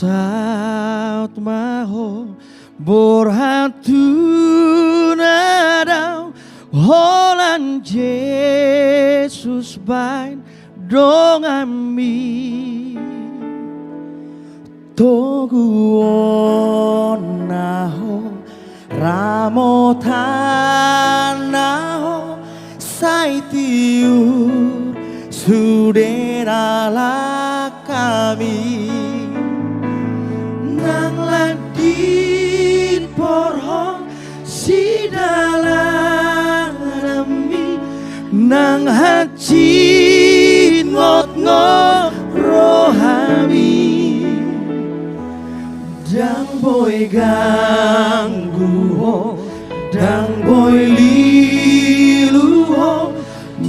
saut maho borhatu nadau holan Jesus bain dong ami togu onaho ramotanaho saitiur sudera kami nang ladin porhong si dalanami nang hacin ngot rohami dang boy ganggu ho dang boy lilu ho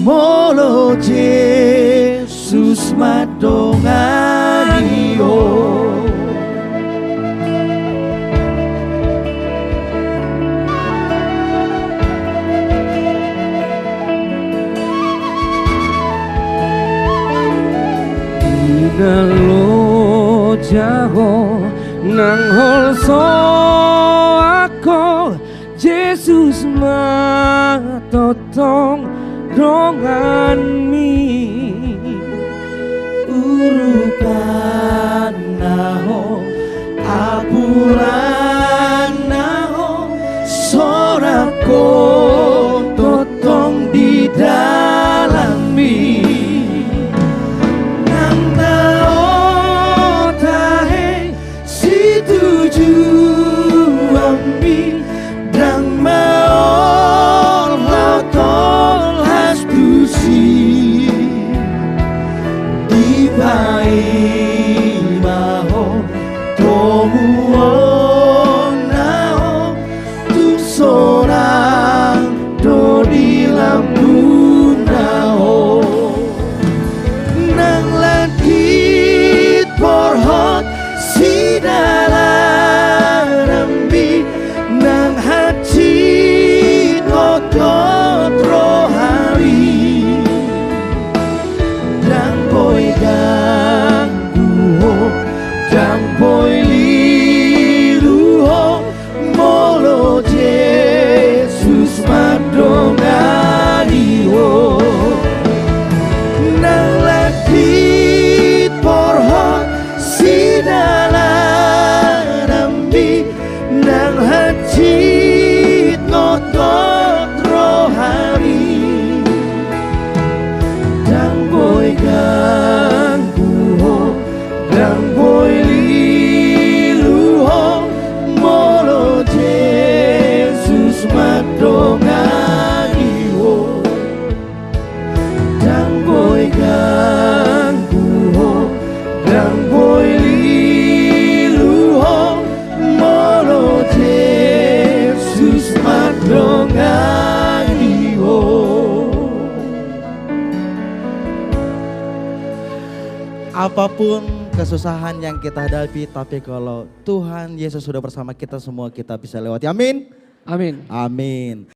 molo Jesus madongani ho Nalo jago nang holso ako Jesus matotong rongan mi urukan naho apuran naho sorako totong di dalam mi Apapun kesusahan yang kita hadapi, tapi kalau Tuhan Yesus sudah bersama kita semua, kita bisa lewati. Amin. Amin. Amin.